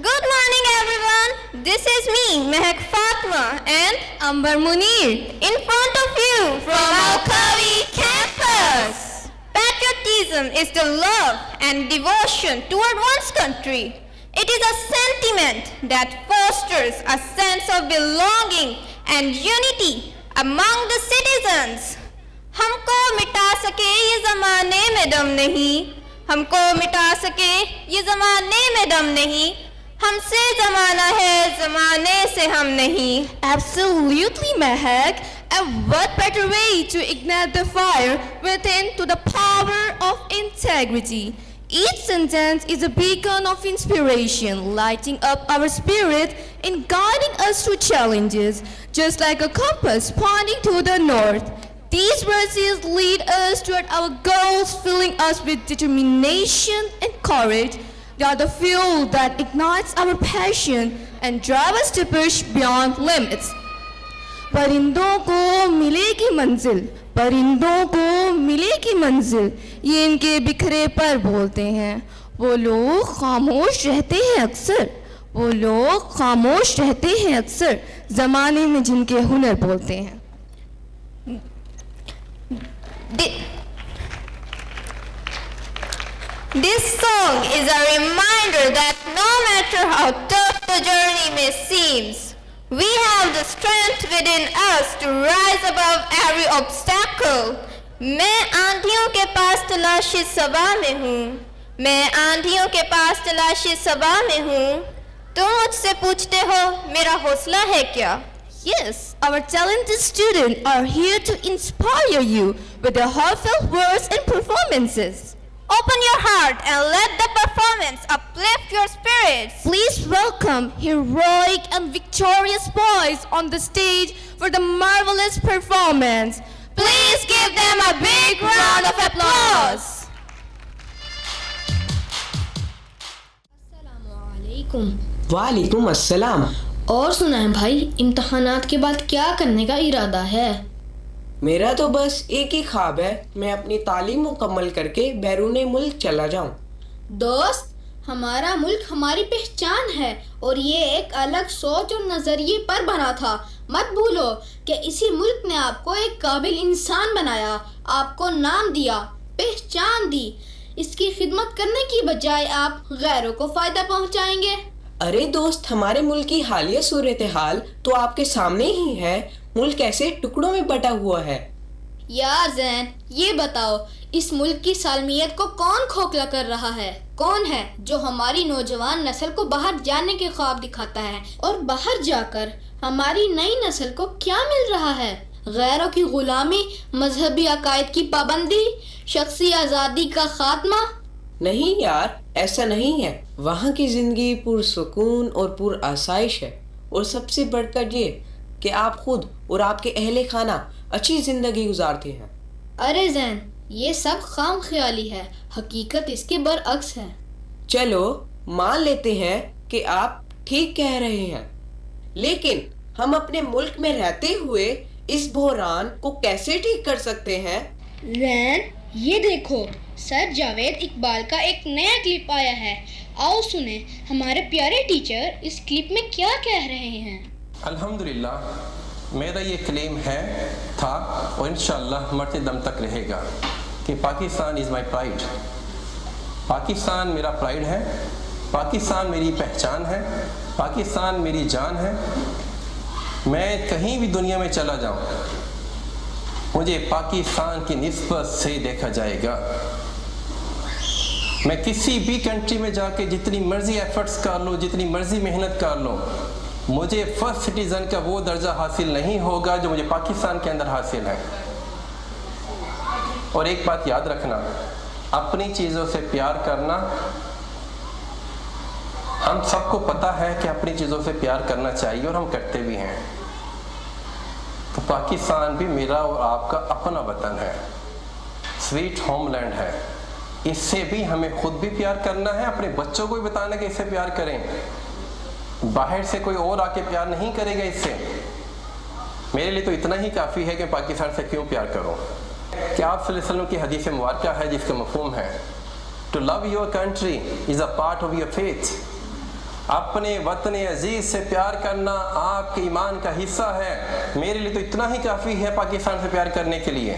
Good morning everyone. This is me, Mehak Fatma and Ambar Munir in front of you from Al-Kawi campus. Patriotism is the love and devotion toward one's country. It is a sentiment that fosters a sense of belonging and unity among the citizens. हमको मिटा सके ये ज़माने में दम नहीं, हमको मिटा सके ये ज़माने में दम नहीं, हमसे ज़माना है ज़माने से हम नहीं. Absolutely, Mehak. And what better way to ignite the fire within to the power of integrity? Each sentence is a beacon of inspiration, lighting up our spirit and guiding us through challenges, just like a compass pointing to the north. These verses lead us toward our goals, filling us with determination and courage. They are the fuel that ignites our passion and drive us to push beyond limits. परिंदों को मिलेगी मंजिल, परिंदों को मिलेगी मंजिल, ये इनके बिखरे पर बोलते हैं. वो लोग खामोश रहते हैं अक्सर, वो लोग खामोश रहते हैं अक्सर, ज़माने में जिनके हुनर बोलते हैं. This song is a reminder that no matter how tough the journey may seem, we have the strength within us to rise above every obstacle. मैं आंधियों के पास तलाशी सबा में हूँ, मैं आंधियों के पास तलाशी सबा में हूँ. तुम मुझसे पूछते हो मेरा हौसला है क्या? Yes, our talented students are here to inspire you with their heartfelt words and performances. Open your heart and let the performance uplift your spirits. Please welcome heroic and victorious boys on the stage for the marvelous performance. Please give them a big round of applause. अस्सलामुअलैकुम. वालेकुम अस्सलाम. और सुनाएं भाई, इम्तहानात के बाद क्या करने का इरादा है? मेरा तो बस एक ही ख्वाब है, मैं अपनी तालीम मुकम्मल करके बैरूने मुल्क चला जाऊं. दोस्त, हमारा मुल्क हमारी पहचान है और ये एक अलग सोच और नजरिए पर बना था. मत भूलो कि इसी मुल्क ने आपको एक काबिल इंसान बनाया, आपको नाम दिया, पहचान दी. इसकी खिदमत करने की बजाय आप गैरों को फायदा पहुंचाएंगे. अरे दोस्त, हमारे मुल्क की हालिया सूरत हाल तो आपके सामने ही है. मुल्क ऐसे टुकड़ों में बटा हुआ है. यार जैन, ये बताओ, इस मुल्क की सालमियत को कौन खोखला कर रहा है? कौन है जो हमारी नौजवान नस्ल को बाहर जाने के ख्वाब दिखाता है? और बाहर जाकर हमारी नई नस्ल को क्या मिल रहा है? गैरों की गुलामी, मजहबी अकायद की पाबंदी, शख्सी आज़ादी का खात्मा. नहीं यार, ऐसा नहीं है. वहाँ की जिंदगी पुरसुकून और पुर आसाइश है. और सबसे बढ़कर ये कि आप खुद और आपके अहले खाना अच्छी जिंदगी गुजारते हैं. अरे जैन, ये सब खाम ख्याली है, हकीकत इसके बरअक्स है. चलो मान लेते हैं कि आप ठीक कह रहे हैं, लेकिन हम अपने मुल्क में रहते हुए इस बहरान को कैसे ठीक कर सकते हैं? जैन, ये देखो, सर जावेद इकबाल का एक नया क्लिप आया है. आओ सुने हमारे प्यारे टीचर इस क्लिप में क्या कह रहे हैं. अल्हम्दुलिल्लाह, मेरा ये क्लेम है, था और इंशाअल्लाह मरते दम तक रहेगा कि Pakistan is my pride. Pakistan मेरा प्राइड है, पाकिस्तान मेरी पहचान है, पाकिस्तान मेरी जान है. मैं कहीं भी दुनिया में चला जाऊँ, मुझे पाकिस्तान की निस्बत से देखा जाएगा. मैं किसी भी कंट्री में जाके जितनी मर्जी एफर्ट्स कर लो, जितनी मर्जी मेहनत कर लो, मुझे फर्स्ट सिटीज़न का वो दर्जा हासिल नहीं होगा जो मुझे पाकिस्तान के अंदर हासिल है. और एक बात याद रखना, अपनी चीज़ों से प्यार करना. हम सबको पता है कि अपनी चीज़ों से प्यार करना चाहिए और हम करते भी हैं. तो पाकिस्तान भी मेरा और आपका अपना वतन है, स्वीट होमलैंड है. इससे भी हमें खुद भी प्यार करना है, अपने बच्चों को भी बताना कि इससे प्यार करें. बाहर से कोई और आके प्यार नहीं करेगा इससे. मेरे लिए तो इतना ही काफ़ी है कि पाकिस्तान से क्यों प्यार करूं. क्या आप सल्लल्लाहु अलैहि वसल्लम की हदीस मुबारका है जिसका मफ़हूम है, to love your country is a part of your faith. अपने वतन अजीज से प्यार करना आपके ईमान का हिस्सा है। मेरे लिए तो इतना ही काफ़ी है पाकिस्तान से प्यार करने के लिए।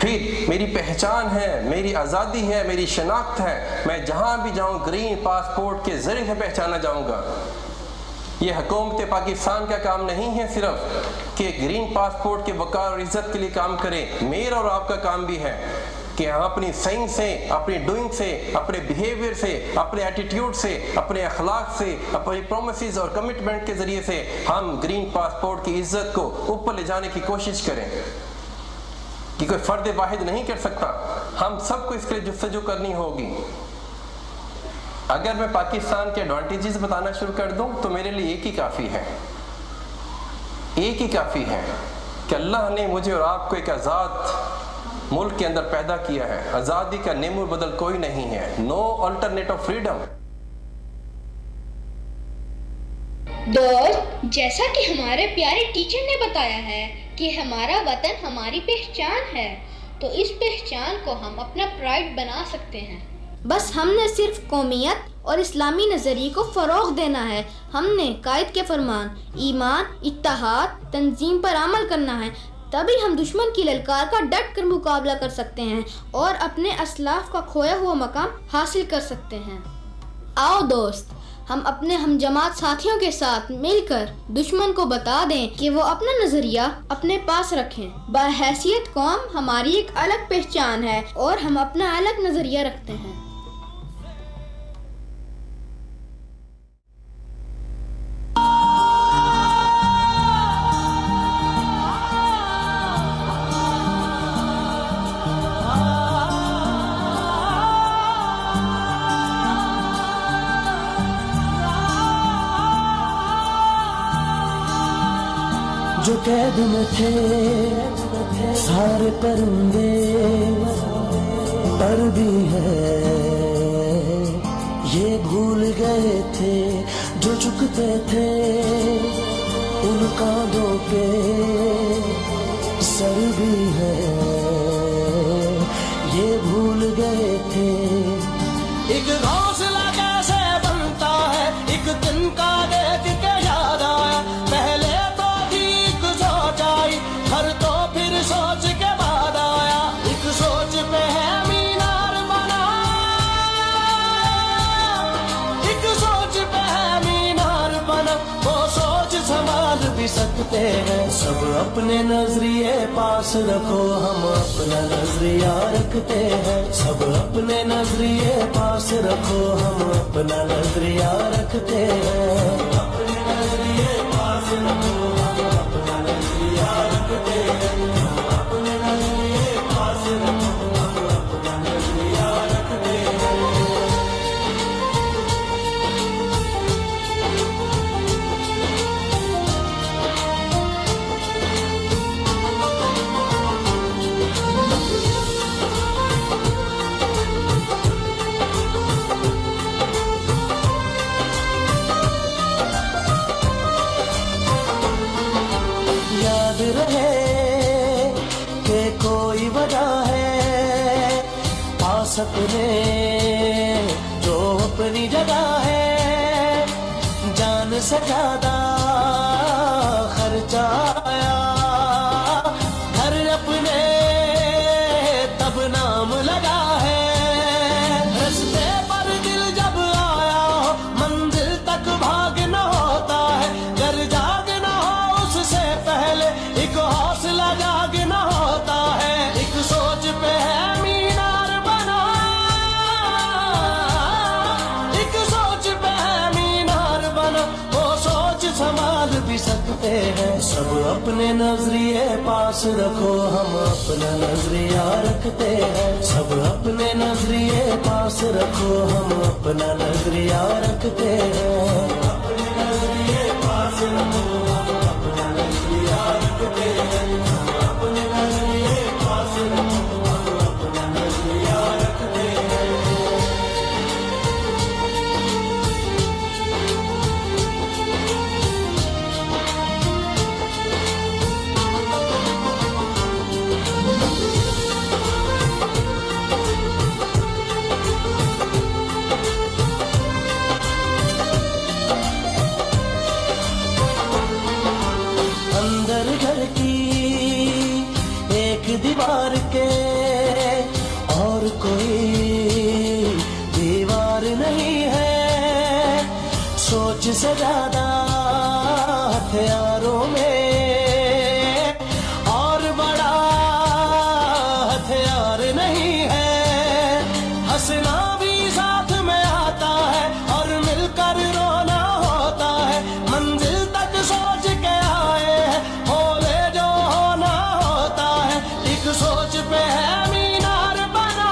फिर मेरी पहचान है, मेरी आज़ादी है, मेरी शनाख्त है। मैं जहाँ भी जाऊँ ग्रीन पासपोर्ट के ज़रिए से पहचाना जाऊँगा। ये हुकूमत पाकिस्तान का काम नहीं है सिर्फ कि ग्रीन पासपोर्ट के वक़ार और इज़्ज़त के लिए काम करें, मेरा और आपका काम भी है कि हम अपनी साइंस से, अपनी डूइंग से, अपने बिहेवियर से, अपने एटीट्यूड से, अपने अखलाक से, अपनी प्रोमिसेस और कमिटमेंट के ज़रिए से हम ग्रीन पासपोर्ट की इज़्ज़त को ऊपर ले जाने की कोशिश करें कि कोई फ़र्द वाहिद नहीं कर सकता। हम सबको इसके लिए जुस्तजू करनी होगी। अगर मैं पाकिस्तान के एडवांटेजेस बताना शुरू कर दूं तो मेरे लिए एक ही काफ़ी है, एक ही काफ़ी है कि अल्लाह ने मुझे और आपको एक आज़ाद मुल्क के अंदर पैदा किया है। आज़ादी का नेमूर बदल कोई नहीं है। No alternate of freedom. दोस्त, जैसा कि हमारे प्यारे टीचर ने बताया है कि हमारा वतन हमारी पहचान है, तो इस पहचान को हम अपना प्राइड बना सकते हैं। बस हमने सिर्फ कौमियत और इस्लामी नज़रिए को फ़रोग़ देना है। हमने कायद के फरमान, ईमान, इत्तेहाद, तंजीम पर अमल करना है। तभी हम दुश्मन की ललकार का डट कर मुकाबला कर सकते हैं और अपने असलाफ का खोया हुआ मकाम हासिल कर सकते हैं। आओ दोस्त, हम अपने हमजमात साथियों के साथ मिलकर दुश्मन को बता दें कि वो अपना नजरिया अपने पास रखें। बहैसियत कौम हमारी एक अलग पहचान है और हम अपना अलग नजरिया रखते हैं। जो कैद में थे सारे परिंदे, पर भी है ये भूल गए थे जो झुकते थे उन कांधों पे सर भी है ये भूल गए थे। एक घोंसला कैसे बनता है एक दिन का देख के याद आया। पहले हर तो फिर सोच के बाद आया। एक सोच पे है मीनार बना, एक सोच पे है मीनार बना। वो सोच संभाल भी सकते हैं। सब अपने नजरिए पास रखो, हम अपना नजरिया रखते हैं। सब अपने नजरिए पास रखो, हम अपना नजरिया रखते हैं। अपने नजरिए पास रखो, हम अपना नजरिया रखते हैं। अपने नजरिए पास रखो, हम अपना नजरिया रखते हैं। याद रहे कि कोई वजह है पास अपने जो अपनी जगह है। जान से ज्यादा खर्चा आया घर अपने तब नाम लगा है। रस्ते पर दिल जब आया हो मंजिल तक भागना होता है। घर जागना हो उससे पहले एक हौसला जागना होता है। एक सोच पे है मीनार बना, एक सोच पे है मीनार बना। वो सोच संभाल भी सकते हैं। सब अपने नजरिए पास रखो, हम अपना नजरिया रखते हैं। सब अपने नजरिए पास रखो, हम अपना नजरिया रखते हैं। अपने नजरिए पास रखो, हम अपना नजरिया रखते हैं। अपने नजरिए पास रखो, हम अपना नजरिया रखते हैं। सोच से ज्यादा हथियारों में और बड़ा हथियार नहीं है। हंसना भी साथ में आता है और मिलकर रोना होता है। मंजिल तक सोच के आए हैं, होले जो होना होता है। एक सोच पे है मीनार बना,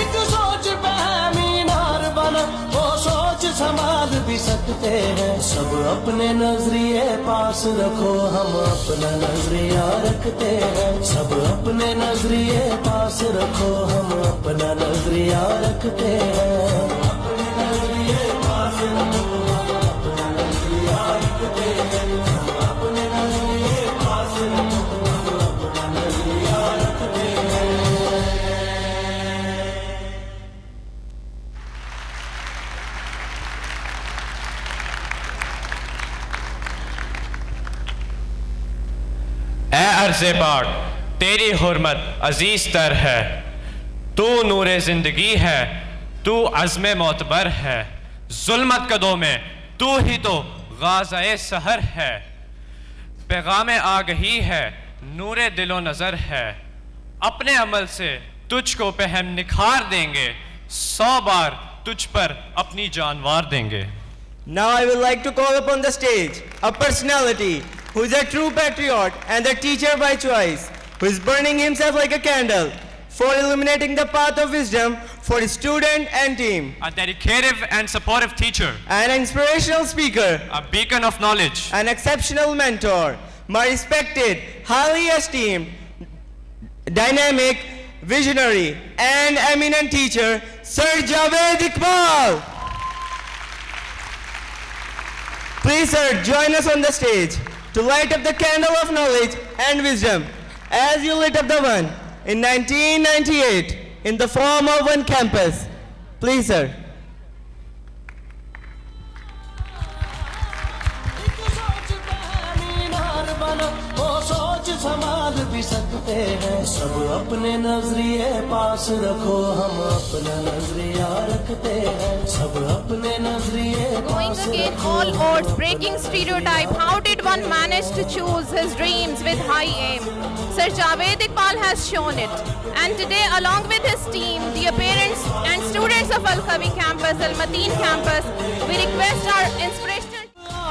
एक सोच पे है मीनार बना। वो सोच संभाल भी सकते हैं। सब अपने नजरिए पास रखो, हम अपना नजरिया रखते हैं। सब अपने नजरिए पास रखो, हम अपना नजरिया रखते हैं। अपने नजरिए पास रखो, हम अपना नजरिया रखते हैं। अपने नजरिए पास रखो, हम अपना नजरिया रखते हैं। ए अर्ज़े पाक, तेरी हुर्मत अजीज तर है। तू नूरे जिंदगी है, तू अज़्मे मोतबर है। जुल्मत कदों में तू ही तो गाज़ाए सहर है। पैगाम आगही है, नूरे दिलो नज़र है। अपने अमल से तुझको पे हम निखार देंगे, 100 बार तुझ पर अपनी जान वार देंगे। Now I would like to call upon the stage a personality who is a true patriot and a teacher by choice, who is burning himself like a candle for illuminating the path of wisdom for his student and team. A dedicated and supportive teacher, An inspirational speaker, a beacon of knowledge, an exceptional mentor, my respected, highly esteemed, dynamic, visionary, and eminent teacher, Sir Javed Iqbal. Please, sir, join us on the stage to light up the candle of knowledge and wisdom as you lit up the one in 1998 in the form of one campus. Please, sir. संभाल भी सकते हैं। सब अपने नजरिए पास रखो, हम अपना नजरिया रखते हैं। सब अपने नजरिए Going पास against रखो, all odds, breaking stereotype, how did one manage to choose his dreams with high aim? Sir Javed Iqbal has shown it. And today, along with his team, the parents and students of Al-Kawi campus, Al-Mateen campus, we request our inspirational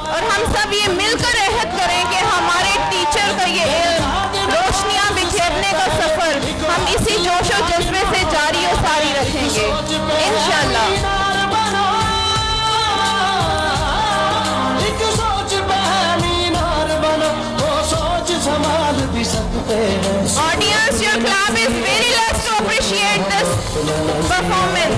और हम सब ये मिलकर अहद करें कि हमारे teacher का ये इल्म, रोशनियां बिखेरने का सफर हम इसी जोश और जज्बे से जारी और सारी रखेंगे इंशाल्लाह। एक सोच पे है मीनार बनो, वो सोच संभाल भी सकते हैं। Audience, your clap is very less to appreciate this performance.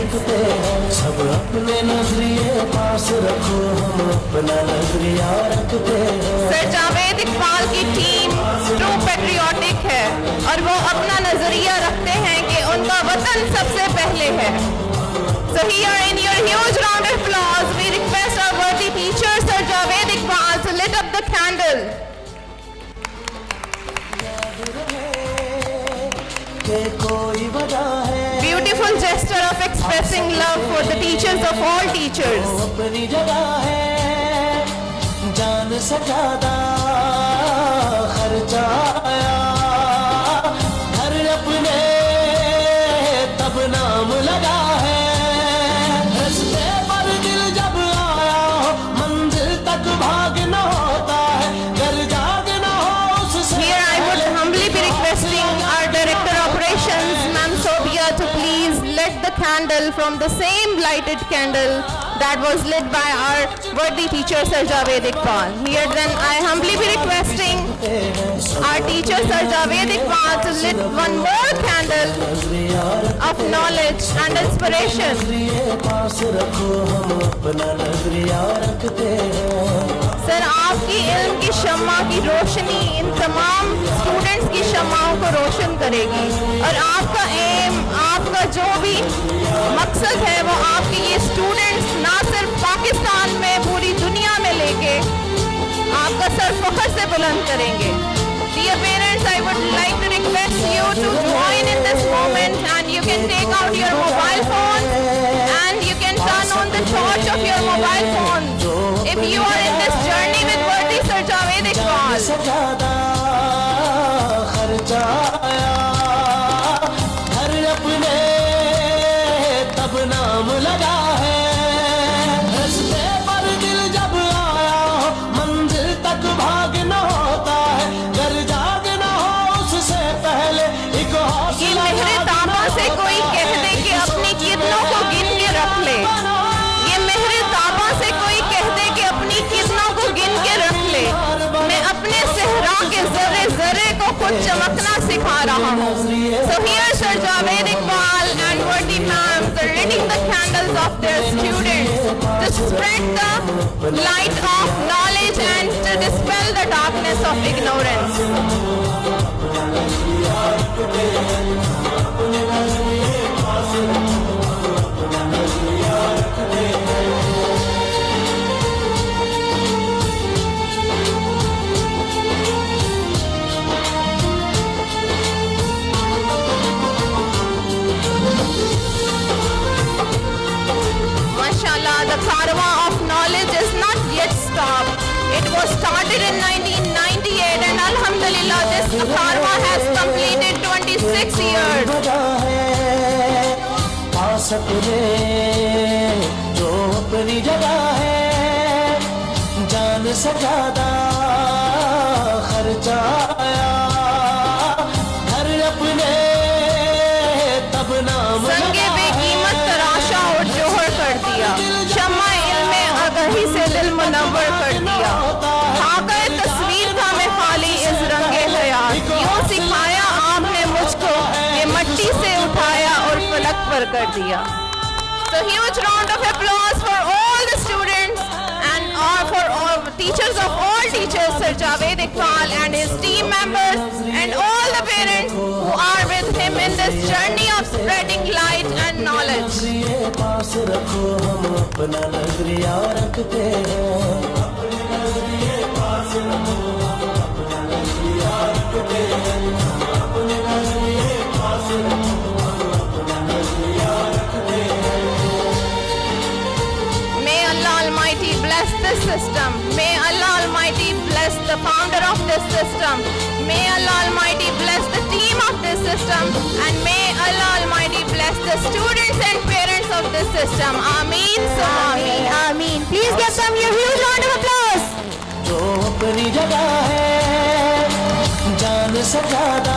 सब अपने नजरिए पास रखो, हम अपना नजरिया रखते हैं। सर जावेद इकबाल की टीम ट्रू पेट्रियोटिक है और वो अपना नजरिया रखते हैं कि उनका वतन सबसे पहले है। So here in your huge round of applause, we request our worthy teacher Sir Javed Iqbal to lit up the candle. कोई वजह है, Beautiful gesture of expressing love for the teachers of all teachers. अपनी जगह है, जान से ज्यादा खर्चा आया। घर अपने तब नाम लगा है, रस्ते पर दिल जब आया हो, मंजिल तक भागना होता है। घर जागना हो उससे। Here I would humbly be requesting our Director Operations, Ma'am Sobia, to please lit the candle from the same lighted candle that was lit by our worthy teacher Sir Javed Iqbal. Here then I humbly be requesting our teacher Sir Javed Iqbal to lit one more candle of knowledge and inspiration. पास रखो, हम अपना नजरिया रखते हैं। Sir आपकी इल्म की शम्मा की रोशनी इन तमाम स्टूडेंट्स की शम्माओं को रोशन करेगी और आपका एम, आपका जो भी मकसद है वो आपके ये स्टूडेंट्स ना सिर्फ पाकिस्तान में पूरी दुनिया में लेके आपका सर फख्र से बुलंद करेंगे। Dear parents, I would like to request you to join in this moment and you can take out your mobile phone and you can turn on the चमकना सिखा रहा हूँ. So here Sir Javed Iqbal and Verti ma'am are lighting the candles of their students to spread the light of knowledge and to dispel the darkness of ignorance. Mashallah, the Karwa of knowledge is not yet stopped. It was started in 1998 and Alhamdulillah this Karwa has completed 26 years. पास अपने जो अपनी जगह है जान से ज्यादा खर्चाया घर अपने तब नाम संगे बेकीमत तराशा और जोहर कर दिया. शम्मा इल्मे आगाही से दिल मुनव्वर कर दिया. खाका तस्वीर था मैं खाली इस रंगे हयात. यूं सिखाया आपने मुझको ये मट्टी से उठाया और फलक पर कर दिया. So huge round of applause for all the students and for all teachers of all teachers, Sir Javed Iqbal and his team members and all the parents who are with him in this journey of spreading light and knowledge. पास रखो हम अपना नजरिया रखते हैं May Allah Almighty bless this system. May Allah Almighty bless the founder of this system. May Allah Almighty bless the team of this system. And may Allah Almighty bless the students and parents of this system. Ameen. Ameen. Ameen. Please give them your huge round of applause. जो अपनी जगह है जान से ज्यादा